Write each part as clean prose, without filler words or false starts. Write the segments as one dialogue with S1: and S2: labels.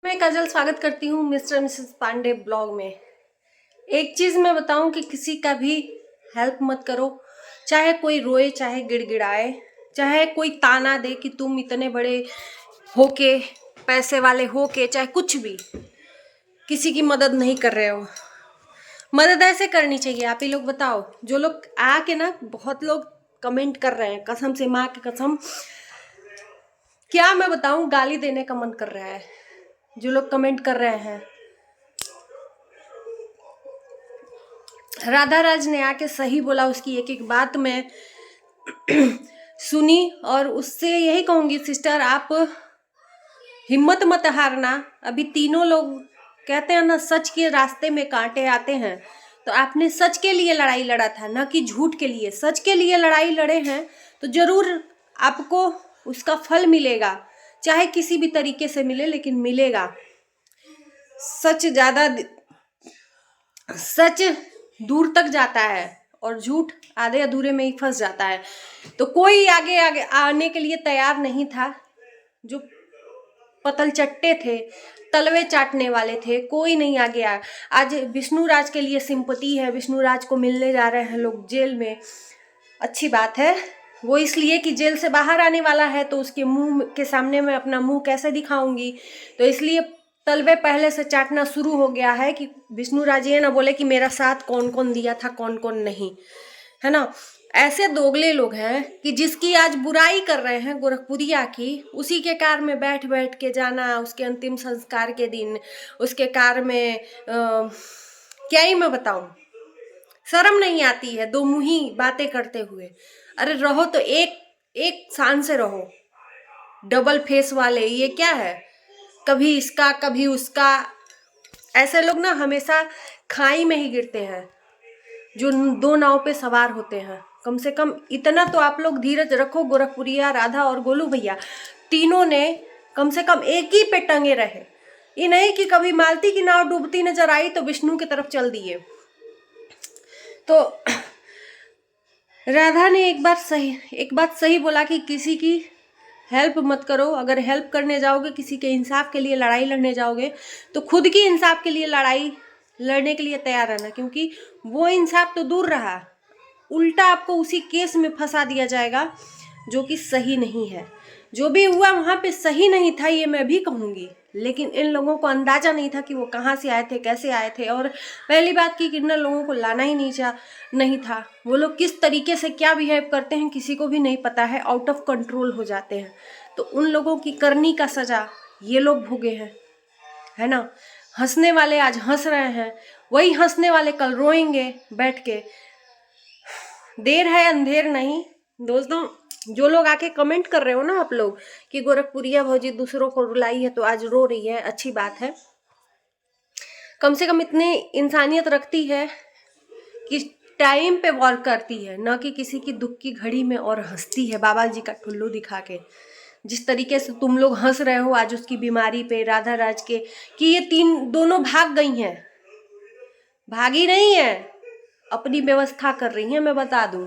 S1: मैं काजल स्वागत करती हूँ मिस्टर मिसेस पांडे ब्लॉग में। एक चीज मैं बताऊं कि किसी का भी हेल्प मत करो, चाहे कोई रोए, चाहे गिड़गिड़ाए, चाहे कोई ताना दे कि तुम इतने बड़े होके, पैसे वाले होके, चाहे कुछ भी, किसी की मदद नहीं कर रहे हो। मदद ऐसे करनी चाहिए। आप ही लोग बताओ, जो लोग आके ना, बहुत लोग कमेंट कर रहे हैं, कसम से माँ की कसम, क्या मैं बताऊं, गाली देने का मन कर रहा है जो लोग कमेंट कर रहे हैं। राधा राज ने आके सही बोला, उसकी एक एक बात मैं सुनी और उससे यही कहूंगी, सिस्टर आप हिम्मत मत हारना। अभी तीनों लोग कहते हैं ना, सच के रास्ते में कांटे आते हैं, तो आपने सच के लिए लड़ाई लड़ा था, ना कि झूठ के लिए। सच के लिए लड़ाई लड़े हैं तो जरूर आपको उसका फल मिलेगा, चाहे किसी भी तरीके से मिले, लेकिन मिलेगा। सच दूर तक जाता है और झूठ आधे अधूरे में ही फंस जाता है। तो कोई आगे आगे आने के लिए तैयार नहीं था। जो पतल चट्टे थे, तलवे चाटने वाले थे, कोई नहीं आगे आया। आज विष्णु राज के लिए सिंपैथी है, विष्णु राज को मिलने जा रहे हैं लोग जेल में। अच्छी बात है, वो इसलिए कि जेल से बाहर आने वाला है, तो उसके मुंह के सामने मैं अपना मुंह कैसे दिखाऊंगी, तो इसलिए तलवे पहले से चाटना शुरू हो गया है कि विष्णु राज ये ना बोले कि मेरा साथ कौन कौन दिया था, कौन कौन नहीं, है ना। ऐसे दोगले लोग हैं कि जिसकी आज बुराई कर रहे हैं गोरखपुरिया की, उसी के कार में बैठ बैठ के जाना, उसके अंतिम संस्कार के दिन उसके कार में क्या ही मैं बताऊं। शर्म नहीं आती है दो मुही बातें करते हुए। अरे रहो तो एक एक शान से रहो। डबल फेस वाले ये क्या है, कभी इसका कभी उसका। ऐसे लोग ना हमेशा खाई में ही गिरते हैं, जो दो नाव पे सवार होते हैं। कम से कम इतना तो आप लोग धीरज रखो, गोरखपुरिया, राधा और गोलू भैया, तीनों ने कम से कम एक ही पे टंगे रहे। ये नहीं कि कभी मालती की नाव डूबती नजर आई तो विष्णु की तरफ चल दिए। तो राधा ने एक बात सही बोला कि किसी की हेल्प मत करो। अगर हेल्प करने जाओगे, किसी के इंसाफ के लिए लड़ाई लड़ने जाओगे, तो खुद की इंसाफ के लिए लड़ाई लड़ने के लिए तैयार रहना, क्योंकि वो इंसाफ तो दूर रहा, उल्टा आपको उसी केस में फंसा दिया जाएगा जो कि सही नहीं है। जो भी हुआ वहाँ पे सही नहीं था, ये मैं भी कहूँगी, लेकिन इन लोगों को अंदाजा नहीं था कि वो कहाँ से आए थे, कैसे आए थे। और पहली बात कि किन्नर लोगों को लाना ही नहीं था। वो लोग किस तरीके से क्या बिहेव करते हैं किसी को भी नहीं पता है, आउट ऑफ कंट्रोल हो जाते हैं। तो उन लोगों की करनी का सजा ये लोग भोगे हैं, है ना। हंसने वाले आज हंस रहे हैं, वही हंसने वाले कल रोएंगे बैठ के। देर है अंधेर नहीं। दोस्तों, जो लोग आके कमेंट कर रहे हो ना आप लोग कि गोरखपुरिया भौजी दूसरों को रुलाई है तो आज रो रही है, अच्छी बात है। कम से कम इतनी इंसानियत रखती है कि टाइम पे वर्क करती है, ना कि किसी की दुख की घड़ी में और हंसती है बाबा जी का ठुल्लू दिखा के। जिस तरीके से तुम लोग हंस रहे हो आज उसकी बीमारी पे, राधा राज के, कि ये दोनों भाग गई हैं। भागी नहीं है, अपनी व्यवस्था कर रही हैं, मैं बता दूं,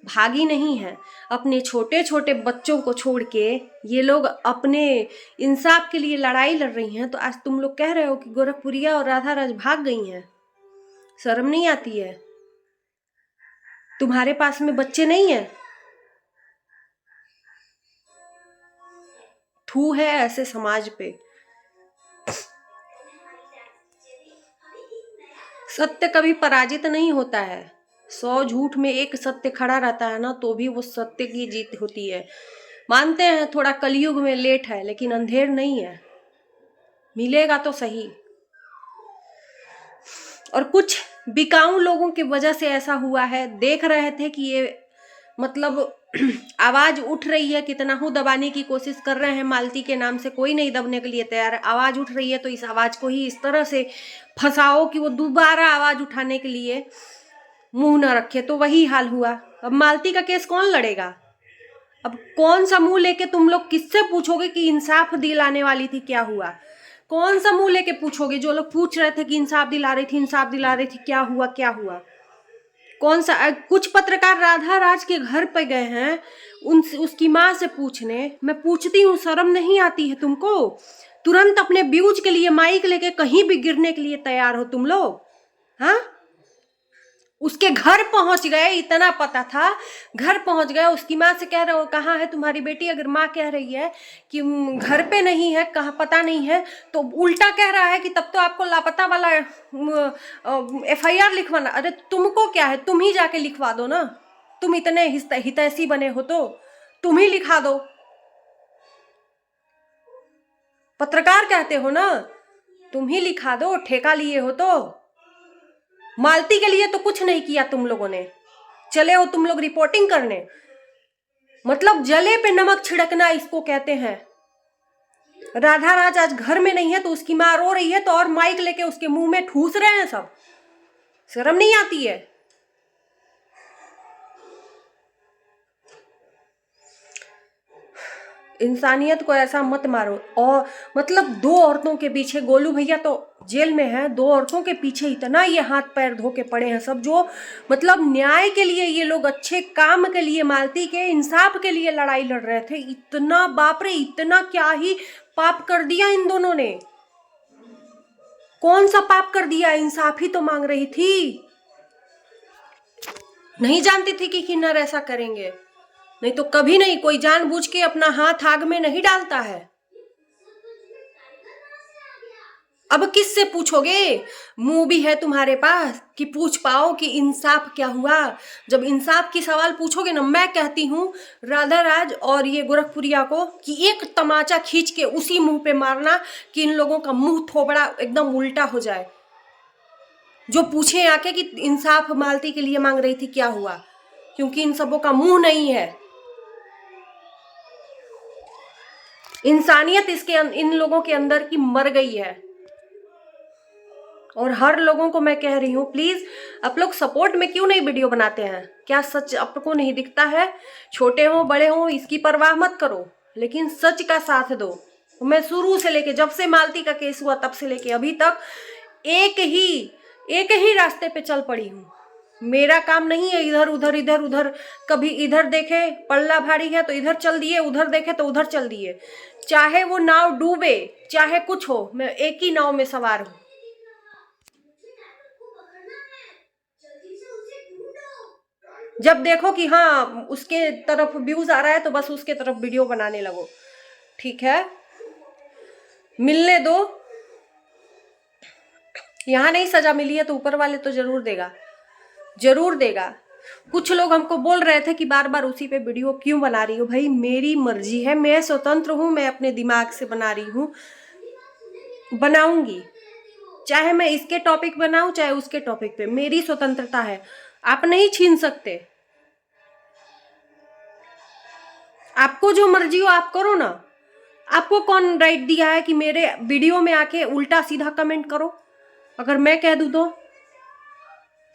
S1: भागी नहीं है। अपने छोटे छोटे बच्चों को छोड़ के ये लोग अपने इंसाफ के लिए लड़ाई लड़ रही हैं। तो आज तुम लोग कह रहे हो कि गोरखपुरिया और राधा राज भाग गई हैं। शर्म नहीं आती है? तुम्हारे पास में बच्चे नहीं है? थू है ऐसे समाज पे। सत्य कभी पराजित नहीं होता है। 100 झूठ में एक सत्य खड़ा रहता है ना, तो भी वो सत्य की जीत होती है। मानते हैं थोड़ा कलयुग में लेट है, लेकिन अंधेर नहीं है, मिलेगा तो सही। और कुछ बिकाऊ लोगों की वजह से ऐसा हुआ है। देख रहे थे कि ये मतलब आवाज उठ रही है, कितना हूँ दबाने की कोशिश कर रहे हैं मालती के नाम से, कोई नहीं दबने के लिए तैयार है। आवाज उठ रही है तो इस आवाज को ही इस तरह से फंसाओ कि वो दोबारा आवाज उठाने के लिए मुंह न रखे। तो वही हाल हुआ। अब मालती का केस कौन लड़ेगा? अब कौन सा मुंह लेके तुम लोग किससे पूछोगे कि इंसाफ दिलाने वाली थी, क्या हुआ? कौन सा मुंह लेके पूछोगे? जो लोग पूछ रहे थे कि इंसाफ दिला रही थी, इंसाफ दिला रही थी, क्या हुआ क्या हुआ? कौन सा? कुछ पत्रकार राधा राज के घर पे गए हैं उसकी माँ से पूछने। मैं पूछती हूँ, शर्म नहीं आती है तुमको? तुरंत अपने व्यूज के लिए माइक लेके कहीं भी गिरने के लिए तैयार हो तुम लोग। हाँ, उसके घर पहुंच गए, इतना पता था, घर पहुंच गए। उसकी माँ से कह रहे हो कहाँ है तुम्हारी बेटी? अगर माँ कह रही है कि घर पे नहीं है, कहाँ पता नहीं है, तो उल्टा कह रहा है कि तब तो आपको लापता वाला FIR लिखवाना। अरे तुमको क्या है, तुम ही जाके लिखवा दो ना, तुम इतने हितैषी बने हो तो तुम ही लिखा दो। पत्रकार कहते हो ना, तुम ही लिखा दो, ठेका लिए हो तो। मालती के लिए तो कुछ नहीं किया तुम लोगों ने, चले हो तुम लोग रिपोर्टिंग करने। मतलब जले पे नमक छिड़कना इसको कहते हैं। राधा राज आज घर में नहीं है तो उसकी माँ रो रही है, तो और माइक लेके उसके मुंह में ठूस रहे हैं सब। शर्म नहीं आती है? इंसानियत को ऐसा मत मारो। और मतलब 2 औरतों के पीछे, गोलू भैया तो जेल में है, 2 औरतों के पीछे इतना ये हाथ पैर धो के पड़े हैं सब, जो मतलब न्याय के लिए, ये लोग अच्छे काम के लिए, मालती के इंसाफ के लिए लड़ाई लड़ रहे थे। इतना बाप रे, इतना क्या ही पाप कर दिया इन दोनों ने। कौन सा पाप कर दिया? इंसाफ ही तो मांग रही थी। नहीं जानती थी कि किन्नर ऐसा करेंगे? नहीं तो कभी नहीं, कोई जानबूझ के अपना हाथ आग में नहीं डालता है। अब किससे पूछोगे? मुंह भी है तुम्हारे पास कि पूछ पाओ कि इंसाफ क्या हुआ? जब इंसाफ की सवाल पूछोगे ना, मैं कहती हूँ राधा राज और ये गोरखपुरिया को कि एक तमाचा खींच के उसी मुंह पे मारना कि इन लोगों का मुंह थोबड़ा एकदम उल्टा हो जाए। जो पूछे आके कि इंसाफ मालती के लिए मांग रही थी, क्या हुआ? क्योंकि इन सबों का मुंह नहीं है। इंसानियत इन लोगों के अंदर की मर गई है। और हर लोगों को मैं कह रही हूँ, प्लीज आप लोग सपोर्ट में क्यों नहीं वीडियो बनाते हैं? क्या सच आपको नहीं दिखता है? छोटे हो बड़े हो इसकी परवाह मत करो, लेकिन सच का साथ दो। मैं शुरू से लेके, जब से मालती का केस हुआ तब से लेके अभी तक एक ही रास्ते पे चल पड़ी हूँ। मेरा काम नहीं है इधर उधर। कभी इधर देखे पल्ला भारी है तो इधर चल दिए, उधर देखे तो उधर चल दिए। चाहे वो नाव डूबे, चाहे कुछ हो, मैं एक ही नाव में सवार हूँ। जब देखो कि हाँ उसके तरफ व्यूज आ रहा है तो बस उसके तरफ वीडियो बनाने लगो। ठीक है, मिलने दो। यहाँ नहीं सजा मिली है तो ऊपर वाले तो जरूर देगा। कुछ लोग हमको बोल रहे थे कि बार बार उसी पे वीडियो क्यों बना रही हो। भाई मेरी मर्जी है, मैं स्वतंत्र हूँ, मैं अपने दिमाग से बना रही हूँ, बनाऊंगी। चाहे मैं इसके टॉपिक बनाऊं चाहे उसके टॉपिक पे, मेरी स्वतंत्रता है, आप नहीं छीन सकते। आपको जो मर्जी हो आप करो ना। आपको कौन राइट दिया है कि मेरे वीडियो में आके उल्टा सीधा कमेंट करो? अगर मैं कह दूं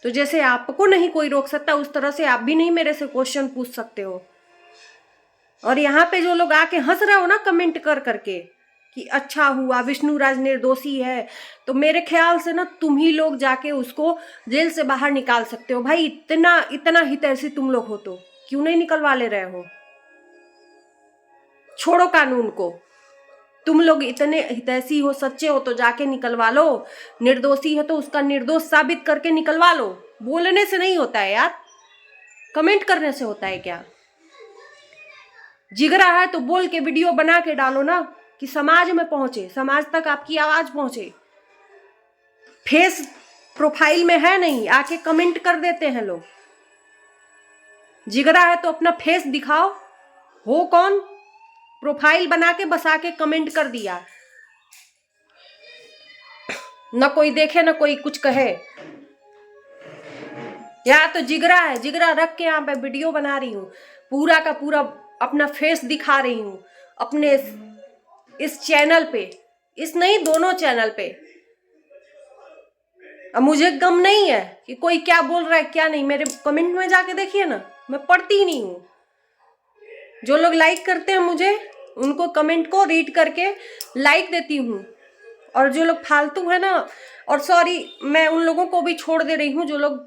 S1: तो जैसे आपको नहीं कोई रोक सकता, उस तरह से आप भी नहीं मेरे से क्वेश्चन पूछ सकते हो। और यहाँ पे जो लोग आके हंस रहे हो ना कमेंट कर करके कि अच्छा हुआ विष्णु राज निर्दोषी है, तो मेरे ख्याल से ना तुम ही लोग जाके उसको जेल से बाहर निकाल सकते हो। भाई इतना हितैषी तुम लोग हो तो क्यों नहीं निकलवा ले रहे हो? छोड़ो कानून को। तुम लोग इतने हितैषी हो, सच्चे हो तो जाके निकलवा लो। निर्दोषी है तो उसका निर्दोष साबित करके निकलवा लो। बोलने से नहीं होता है यार, कमेंट करने से होता है क्या? जिगरा है तो बोल के वीडियो बना के डालो ना, कि समाज में पहुंचे, समाज तक आपकी आवाज पहुंचे। फेस प्रोफाइल में है नहीं, आके कमेंट कर देते हैं लोग। जिगरा है तो अपना फेस दिखाओ, हो कौन? प्रोफाइल बना के बस आके कमेंट कर दिया, न कोई देखे न कोई कुछ कहे। या तो जिगरा है, जिगरा रख के यहाँ पे वीडियो बना रही हूँ, पूरा का पूरा अपना फेस दिखा रही हूँ अपने इस चैनल पे, इस नहीं दोनों चैनल पे। अब मुझे गम नहीं है कि कोई क्या बोल रहा है क्या नहीं, मेरे कमेंट में जाके देखिए ना, मैं पढ़ती नहीं हूँ। जो लोग लाइक करते हैं मुझे, उनको कमेंट को रीड करके लाइक देती हूँ। और जो लोग फालतू है ना, और सॉरी मैं उन लोगों को भी छोड़ दे रही हूँ जो लोग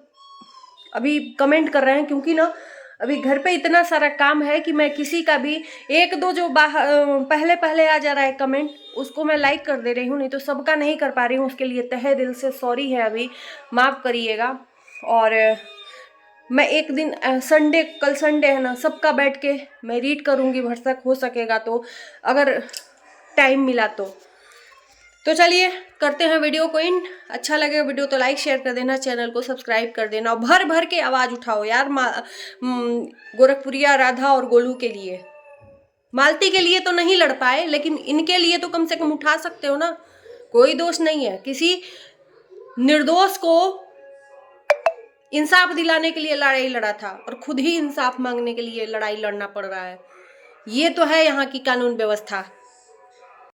S1: अभी कमेंट कर रहे हैं, क्योंकि ना अभी घर पे इतना सारा काम है कि मैं किसी का भी एक दो जो पहले पहले आ जा रहा है कमेंट, उसको मैं लाइक कर दे रही हूँ, नहीं तो सबका नहीं कर पा रही हूँ। उसके लिए तहे दिल से सॉरी है, अभी माफ़ करिएगा। और मैं एक दिन संडे, कल संडे है ना, सबका बैठ के मैं रीड करूँगी भरसक, हो सकेगा तो, अगर टाइम मिला तो चलिए करते हैं वीडियो को इन। अच्छा लगे वीडियो तो लाइक शेयर कर देना, चैनल को सब्सक्राइब कर देना, और भर भर के आवाज़ उठाओ यार गोरखपुरिया राधा और गोलू के लिए। मालती के लिए तो नहीं लड़ पाए, लेकिन इनके लिए तो कम से कम उठा सकते हो ना। कोई दोष नहीं है, किसी निर्दोष को इंसाफ दिलाने के लिए लड़ाई लड़ा था, और खुद ही इंसाफ मांगने के लिए लड़ाई लड़ना पड़ रहा है। ये तो है यहाँ की कानून व्यवस्था।